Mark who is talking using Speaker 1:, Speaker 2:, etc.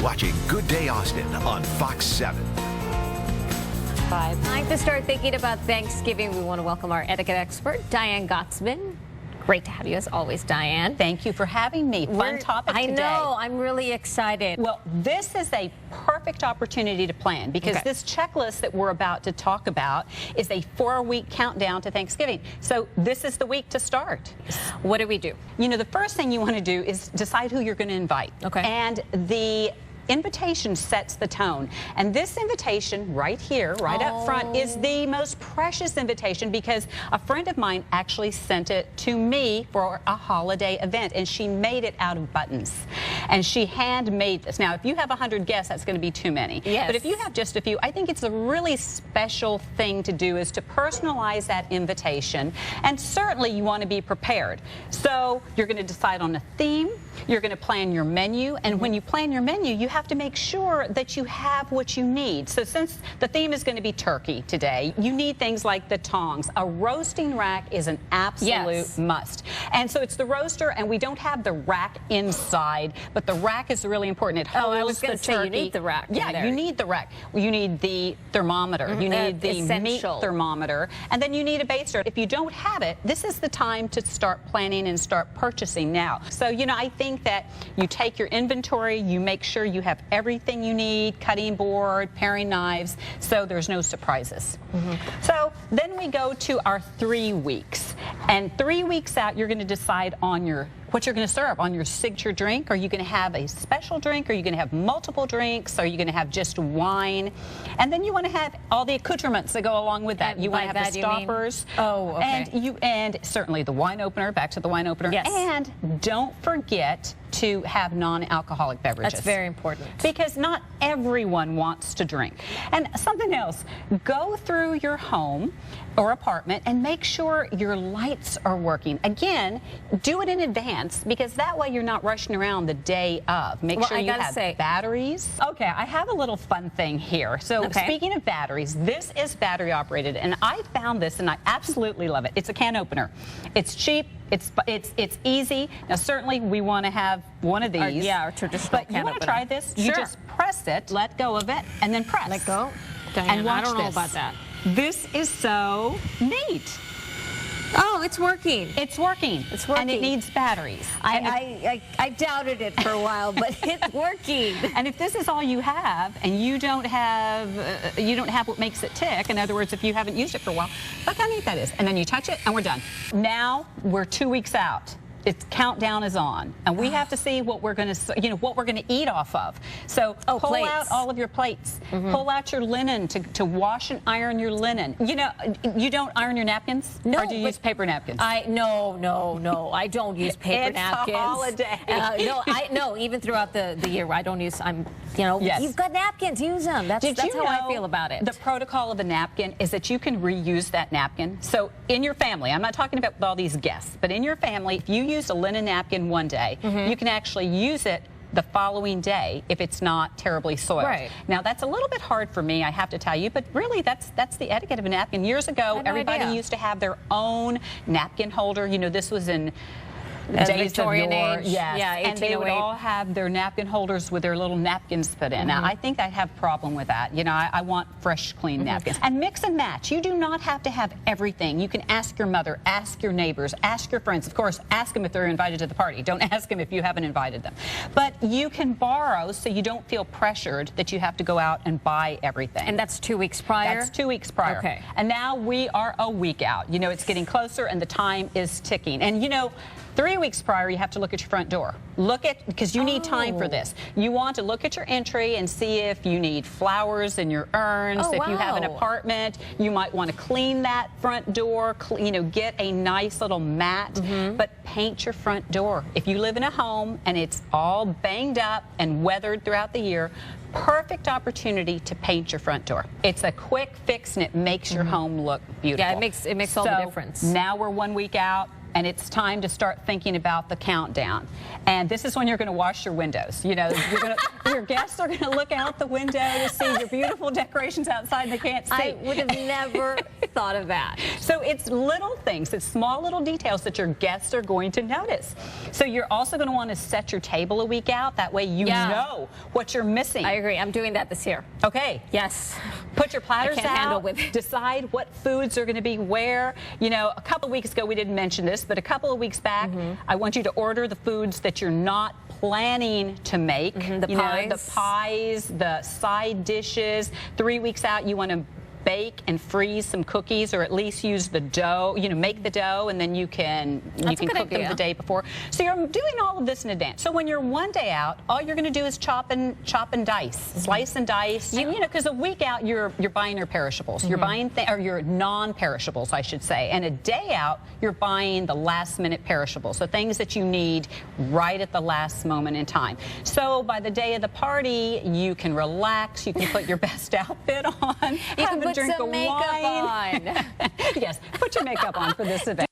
Speaker 1: watching Good Day Austin on Fox 7.
Speaker 2: Time to start thinking about Thanksgiving. We want to welcome our etiquette expert, Diane Gottsman. Great to have you as always, Diane.
Speaker 3: Thank you for having me. Fun topic today.
Speaker 2: I know. I'm really excited.
Speaker 3: Well, this is a perfect opportunity to plan because this checklist that we're about to talk about is a 4-week countdown to Thanksgiving. So this is the week to start.
Speaker 2: What do we do?
Speaker 3: You know, the first thing you want to do is decide who you're going to invite.
Speaker 2: Okay.
Speaker 3: And the invitation sets the tone. And this invitation right here, right up front, is the most precious invitation because a friend of mine actually sent it to me for a holiday event, and she made it out of buttons. And she handmade this. Now, if you have 100 guests, that's going to be too many.
Speaker 2: Yes.
Speaker 3: But if you have just a few, I think it's a really special thing to do is to personalize that invitation. And certainly you want to be prepared. So you're going to decide on a theme. You're going to plan your menu. And when you plan your menu, you have to make sure that you have what you need. So since the theme is going to be turkey today, you need things like the tongs. A roasting rack is an absolute must. And so it's the roaster, and we don't have the rack inside, but the rack is really important. It holds
Speaker 2: I was going to say you need the rack.
Speaker 3: Yeah, you need the rack. You need the thermometer. You need the meat thermometer. And then you need a baster. If you don't have it, this is the time to start planning and start purchasing now. So, you know, I think that you take your inventory, you make sure you have everything you need, cutting board, paring knives, so there's no surprises. So then we go to our 3 weeks. And 3 weeks out, you're going to decide on what you're going to serve on your signature drink. Are you going to have a special drink? Are you going to have multiple drinks? Are you going to have just wine? And then you want to have all the accoutrements that go along with that. You want to have the stoppers.
Speaker 2: Oh, okay.
Speaker 3: And certainly the wine opener, back to the wine opener.
Speaker 2: Yes.
Speaker 3: And don't forget to have non-alcoholic beverages.
Speaker 2: That's very important.
Speaker 3: Because not everyone wants to drink. And something else, go through your home or apartment and make sure your lights are working. Again, do it in advance because that way you're not rushing around the day of. Make sure you have batteries. Okay, I have a little fun thing here. So speaking of batteries, this is battery operated, and I found this and I absolutely love it. It's a can opener. It's cheap. It's easy. Now, certainly we want to have one of these.
Speaker 2: Our traditional
Speaker 3: but
Speaker 2: can
Speaker 3: you want to try this?
Speaker 2: Sure.
Speaker 3: You just press it, let go of it, and then press.
Speaker 2: Let go? Diane,
Speaker 3: and watch
Speaker 2: I don't know
Speaker 3: this.
Speaker 2: about that.
Speaker 3: This is so neat.
Speaker 2: Oh, it's working.
Speaker 3: It's working.
Speaker 2: It's working.
Speaker 3: And it needs batteries.
Speaker 2: I doubted it for a while, but it's working.
Speaker 3: And if this is all you have, and you don't have what makes it tick, in other words, if you haven't used it for a while, look how neat that is. And then you touch it, and we're done. Now we're 2 weeks out. Its countdown is on, and we have to see what we're going to, eat off of. So pull out all of your plates. Pull out your linen to wash and iron your linen. You know, you don't iron your napkins?
Speaker 2: No.
Speaker 3: Or do you use paper napkins?
Speaker 2: No. I don't use paper napkins.
Speaker 3: It's a holiday.
Speaker 2: No, even throughout the year, I don't use. You've got napkins, use them. That's how I feel about it.
Speaker 3: The protocol of a napkin is that you can reuse that napkin. So in your family, I'm not talking about all these guests, but in your family, if you used a linen napkin one day, you can actually use it the following day if it's not terribly soiled.
Speaker 2: Right.
Speaker 3: Now that's a little bit hard for me, I have to tell you, but really that's the etiquette of a napkin. Years ago, everybody used to have their own napkin holder. You know, this was in days
Speaker 2: Victorian
Speaker 3: of yore,
Speaker 2: age.
Speaker 3: yes.
Speaker 2: Yeah,
Speaker 3: and they would
Speaker 2: 1808.
Speaker 3: all have their napkin holders with their little napkins put in. Now, I think I'd have a problem with that. You know, I want fresh, clean napkins. And mix and match. You do not have to have everything. You can ask your mother, ask your neighbors, ask your friends. Of course, ask them if they're invited to the party. Don't ask them if you haven't invited them. But you can borrow so you don't feel pressured that you have to go out and buy everything.
Speaker 2: And that's 2 weeks prior?
Speaker 3: That's 2 weeks prior.
Speaker 2: Okay.
Speaker 3: And now we are a week out. You know, it's getting closer and the time is ticking. And you know, 3 weeks prior, you have to look at your front door. Because you need time for this. You want to look at your entry and see if you need flowers in your urns. If you have an apartment, you might want to clean that front door, get a nice little mat, but paint your front door. If you live in a home and it's all banged up and weathered throughout the year, perfect opportunity to paint your front door. It's a quick fix and it makes your home look beautiful.
Speaker 2: Yeah, it makes all the difference.
Speaker 3: Now we're 1 week out. and it's time to start thinking about the countdown. And this is when you're going to wash your windows. You know, your guests are going to look out the window to see your beautiful decorations outside and they can't see.
Speaker 2: I would have never thought of that.
Speaker 3: So it's little things, it's small little details that your guests are going to notice. So you're also going to want to set your table a week out. That way you know what you're missing.
Speaker 2: I agree. I'm doing that this year.
Speaker 3: Okay.
Speaker 2: Yes.
Speaker 3: Put your platters
Speaker 2: I can't
Speaker 3: out.
Speaker 2: handle with
Speaker 3: Decide what foods are going to be where. You know, a couple of weeks ago we didn't mention this, but a couple of weeks back, I want you to order the foods that you're not planning to make.
Speaker 2: The
Speaker 3: you
Speaker 2: pies.
Speaker 3: know, the pies, the side dishes. 3 weeks out, you want to bake and freeze some cookies, or at least use the dough. You know, make the dough, and then you can cook them the day before. So you're doing all of this in advance. So when you're one day out, all you're going to do is chop and dice, slice and dice. And, you know, because a week out you're buying your perishables, you're buying or your non-perishables, I should say, and a day out you're buying the last-minute perishables, so things that you need right at the last moment in time. So by the day of the party, you can relax, you can put your best outfit on,
Speaker 2: you can put
Speaker 3: drink
Speaker 2: some makeup
Speaker 3: wine.
Speaker 2: on.
Speaker 3: Yes, put your makeup on for this event.